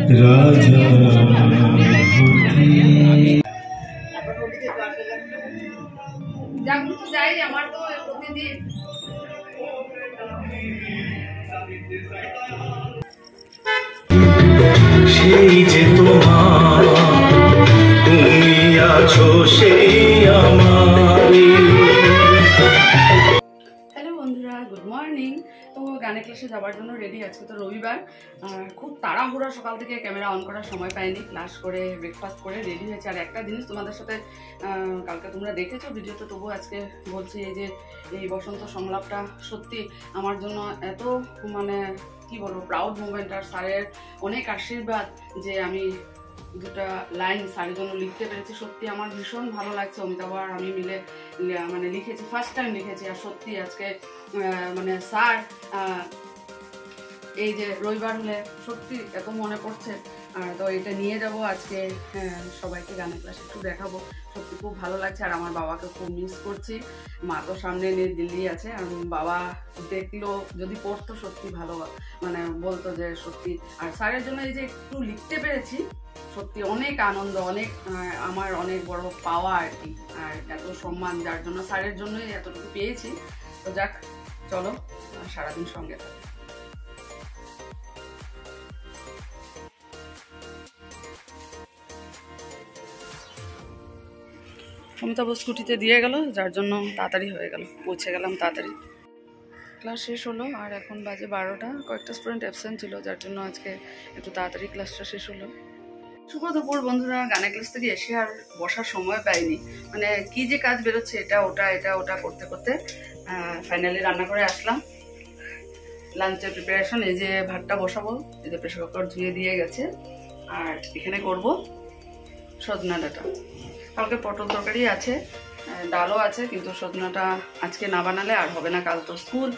রাজা যাই আমার তো প্রতিদিন সেই যে তোমার তুমি আছো সেই আমার। হ্যালো বন্ধুরা, গুড মর্নিং। তো গানের ক্লাসে যাওয়ার জন্য রেডি। আজকে তো রবিবার, খুব তাড়াহুড়া, সকাল থেকে ক্যামেরা অন করার সময় পাইনি। ক্লাস করে ব্রেকফাস্ট করে রেডি হয়েছে। আর একটা জিনিস তোমাদের সাথে কালকে তোমরা দেখেছো ভিডিওতে, তবুও আজকে বলছি, এই যে এই বসন্ত সংলাপটা সত্যি আমার জন্য এত মানে কি বলবো প্রাউড মুভমেন্ট। আর স্যারের অনেক আশীর্বাদ যে আমি দুটা লাইন স্যারের জন্য লিখতে পেরেছি। সত্যি আমার ভীষণ ভালো লাগছে। অমিতাভ আর আমি মিলে মানে লিখেছি, ফার্স্ট টাইম লিখেছি। আর সত্যি আজকে মানে স্যার এই যে রবিবার হলে সত্যি এত মনে পড়ছে। তো এটা নিয়ে যাব আজকে সবাইকে গানের ক্লাসে একটু দেখাবো। সত্যি খুব ভালো লাগছে। আর আমার বাবাকে খুব মিস করছি। মা তো সামনে নিয়ে দিল্লি আছে। আর বাবা দেখলো যদি পড়তো সত্যি ভালো মানে বলতো যে সত্যি। আর স্যারের জন্য এই যে একটু লিখতে পেরেছি, সত্যি অনেক আনন্দ, অনেক আমার অনেক বড় পাওয়া আর কি। আর এত সম্মান যার জন্য, স্যারের জন্যই এতটুকু পেয়েছি। তো যাক, চলো সারাদিন সঙ্গে থাকো। অমিতাভ স্কুটিতে দিয়ে গেল, যার জন্য তাড়াতাড়ি হয়ে গেল, পৌঁছে গেলাম তাড়াতাড়ি। ক্লাস শেষ হলো আর এখন বাজে 12টা। কয়েকটা স্টুডেন্ট অ্যাবসেন্ট ছিল, যার জন্য আজকে একটু তাড়াতাড়ি ক্লাসটা শেষ হলো। শুভ দুপুর বন্ধুরা। গানের ক্লাস থেকে এসে আর বসার সময় পাইনি, মানে কি যে কাজ বেরোচ্ছে, এটা ওটা করতে করতে ফাইনালি রান্না করে আসলাম। লাঞ্চের প্রিপারেশন, এই যে ভাতটা বসাবো, এই যে প্রেসার কুকার ধুয়ে দিয়ে গেছে। আর এখানে করব সজনা ডাঁটা। কালকে পটল তরকারি আছে, ডালও আছে, কিন্তু সজনাটা আজকে না বানালে আর হবে না, কাল তো স্কুল।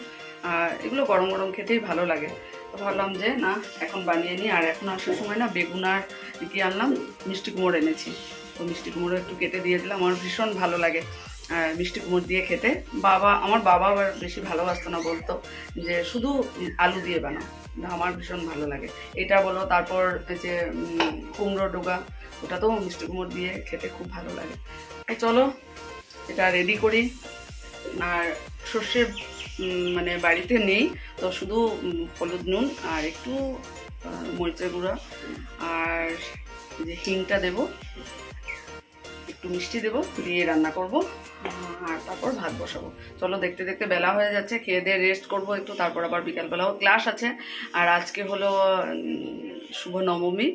আর এগুলো গরম গরম খেতেই ভালো লাগে। তো ভাবলাম যে না, এখন বানিয়ে নিই। আর এখন আসার সময় না বেগুন আর কি আনলাম, মিষ্টি কুমড়ো এনেছি। তো মিষ্টি কুমড়ো একটু কেটে দিয়ে দিলাম। আমার ভীষণ ভালো লাগে মিষ্টি কুমড়ো দিয়ে খেতে। আমার বাবা আবার বেশি ভালোবাসতো না, বলতো যে শুধু আলু দিয়ে বানাও। আমার ভীষণ ভালো লাগে এটা বলো। তারপর যে কুমড়ো ডোগা, ওটাতেও মিষ্টি কুমড়ো দিয়ে খেতে খুব ভালো লাগে। তো চলো এটা রেডি করি। আর সর্ষে মানে বাড়িতে নেই, তো শুধু হলুদ নুন আর একটু মরিচের গুঁড়া আর যে হিংটা দেব, একটু মিষ্টি দেবো, দিয়ে রান্না করব। আর তারপর ভাত বসাবো। চলো দেখতে দেখতে বেলা হয়ে যাচ্ছে, খেয়ে দিয়ে রেস্ট করব একটু, তারপর আবার বিকালবেলাও ক্লাস আছে। আর আজকে হলো শুভ নবমী।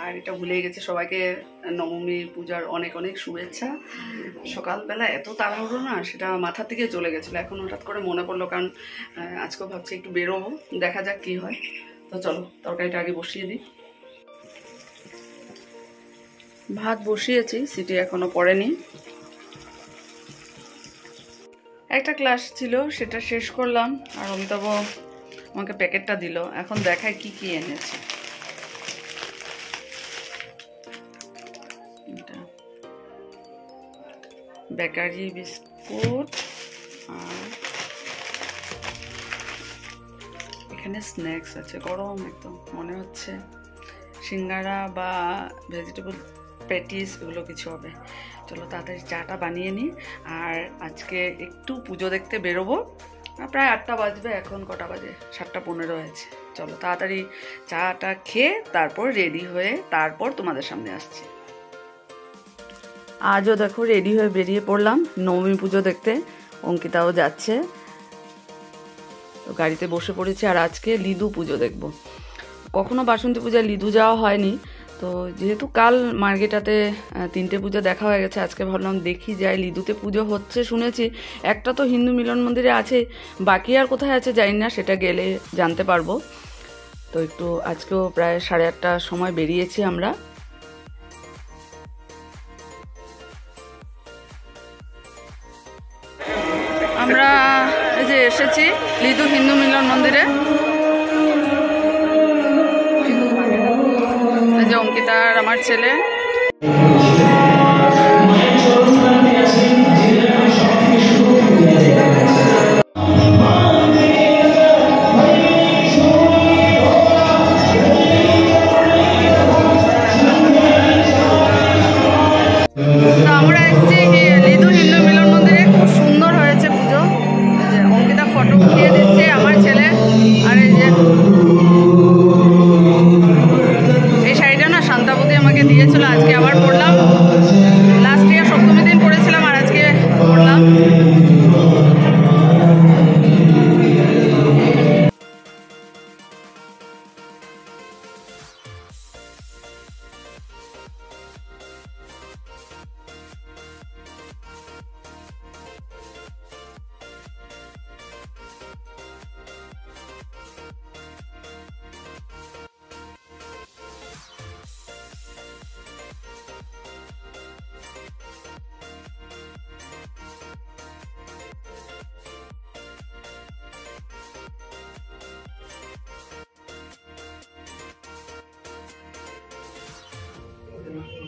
আর এটা ভুলেই গেছে, সবাইকে নবমী পূজার অনেক অনেক শুভেচ্ছা। সকালবেলা এত তাড়াহুড়ো না, সেটা মাথা থেকে চলে গেছিলো, এখন হঠাৎ করে মনে পড়লো। কারণ আজকেও ভাবছি একটু বেরোবো, দেখা যাক কি হয়। তো চলো তরকারিটা আগে বসিয়ে দিই। ভাত বসিয়েছি, সিটি এখনো পড়েনি। একটা ক্লাস ছিল, সেটা শেষ করলাম। আর অমিতাভ আমাকে প্যাকেটটা দিল, এখন দেখায় কি কি এনেছে। বেকারি বিস্কুট, আর এখানে স্ন্যাক্স আছে গরম একদম, মনে হচ্ছে সিঙ্গারা বা ভেজিটেবল প্যাটিস, এগুলো কিছু হবে। চলো তাড়াতাড়ি চাটা বানিয়ে নিই। আর আজকে একটু পুজো দেখতে বেরোবো, প্রায় 8টা বাজবে। এখন কটা বাজে? 7:15 হয়েছে। চলো তাড়াতাড়ি চাটা খেয়ে তারপর রেডি হয়ে তারপর তোমাদের সামনে আসছি। আজও দেখো রেডি হয়ে বেরিয়ে পড়লাম নবমী পুজো দেখতে। অঙ্কিতাও যাচ্ছে, তো গাড়িতে বসে পড়েছি। আর আজকে লিদু পুজো দেখব। কখনো বাসন্তী পূজায় লিদু যাওয়া হয়নি, তো যেহেতু কাল মার্গেটাতে 3টে পুজো দেখা হয়ে গেছে, আজকে ভাবলাম দেখি যাই। লিদুতে পুজো হচ্ছে শুনেছি, একটা তো হিন্দু মিলন মন্দিরে আছে, বাকি আর কোথায় আছে জানি না, সেটা গেলে জানতে পারবো। তো একটু আজকেও প্রায় 8:30টার সময় বেরিয়েছি আমরা। আমরা এই যে এসেছি লিদু হিন্দু মিলন মন্দিরে। এই যে অঙ্কিতা আর আমার ছেলে।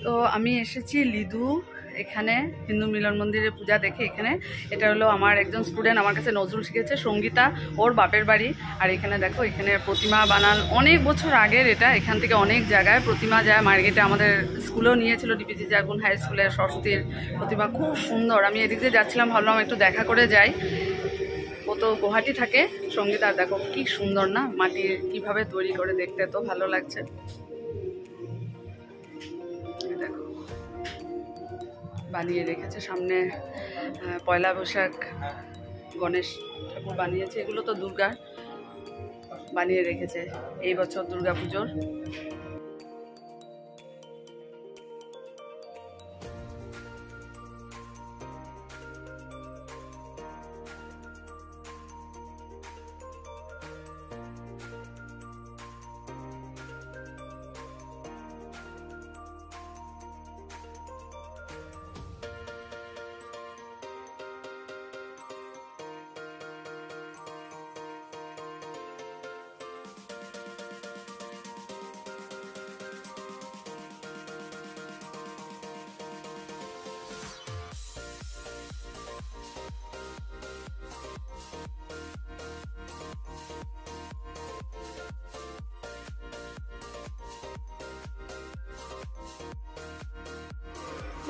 তো আমি এসেছি লিধু, এখানে হিন্দু মিলন মন্দিরে পূজা দেখে। এখানে এটা হলো আমার একজন স্টুডেন্ট আমার কাছে নজরুল শিখেছে, সঙ্গীতা, ওর বাপের বাড়ি। আর এখানে দেখো, এখানে প্রতিমা বানান অনেক বছর আগের। এটা এখান থেকে অনেক জায়গায় প্রতিমা যায় মার্কেটে। আমাদের স্কুলেও নিয়েছিল, ডিপিসি জাগুন হাই স্কুলের সরস্বতীর প্রতিমা, খুব সুন্দর। আমি এদিক দিয়ে যাচ্ছিলাম, ভাবলাম একটু দেখা করে যাই। ও তো গুয়াহাটি থাকে, সঙ্গীতা। দেখো কি সুন্দর না, মাটি কিভাবে তৈরি করে, দেখতে তো ভালো লাগছে। দেখো বানিয়ে রেখেছে সামনে, পয়লা বৈশাখ গণেশ ঠাকুর বানিয়েছে। এগুলো তো দুর্গা বানিয়ে রেখেছে এই বছর দুর্গা পুজোর।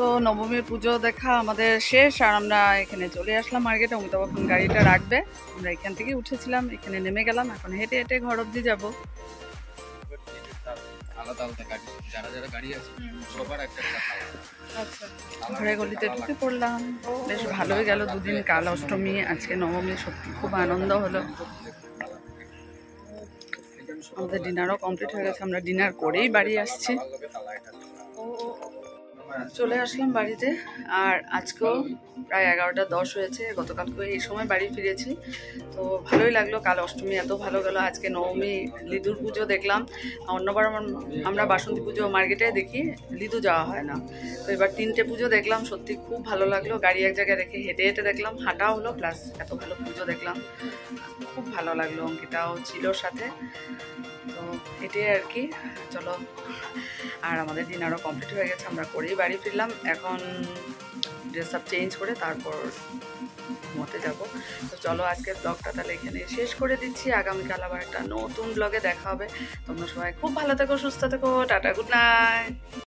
তো নবমীর পুজো দেখা আমাদের শেষ, আর আমরা এখানে চলে আসলাম মার্কেটে। অমিতাভ এখন গাড়িটা রাখবে, আমরা এখান থেকে উঠেছিলাম, এখানে নেমে গেলাম। এখন হেঁটে হেঁটে ঘর অবধি যাবো। ঘরে গলিতে ঢুকে পড়লাম। বেশ ভালোই গেল দুদিন, কাল অষ্টমী, আজকে নবমী, সত্যি খুব আনন্দ হলো। আমাদের ডিনারও কমপ্লিট হয়ে গেছে, আমরা ডিনার করেই বাড়ি আসছি। চলে আসলাম বাড়িতে, আর আজকেও প্রায় 11টা 10 হয়েছে। গতকালকে এই সময় বাড়ি ফিরেছি, তো ভালোই লাগলো। কাল অষ্টমী এত ভালো গেল, আজকে নবমী, লিদুর পুজো দেখলাম। অন্যবার আমরা বাসন্তী পুজো মার্কেটে দেখি, লিদু যাওয়া হয় না। তো এবার 3টে পুজো দেখলাম, সত্যি খুব ভালো লাগলো। গাড়ি এক জায়গায় রেখে হেঁটে হেঁটে দেখলাম, হাঁটা হলো, প্লাস এত ভালো পুজো দেখলাম, খুব ভালো লাগলো। অঙ্কিতাও ছিল সাথে, তো এটাই আর কি। চলো, আর আমাদের ডিনারও কমপ্লিট হয়ে গেছে, আমরা করেই বাড়ি ফিরলাম। এখন ড্রেস আপ চেঞ্জ করে তারপর ঘুমোতে যাব। তো চলো, আজকের ব্লগটা তাহলে এখানে শেষ করে দিচ্ছি। আগামীকাল আবার একটা নতুন ব্লগে দেখা হবে। তোমরা সবাই খুব ভালো থেকো, সুস্থ থেকো, টাটা, গুড নাইট।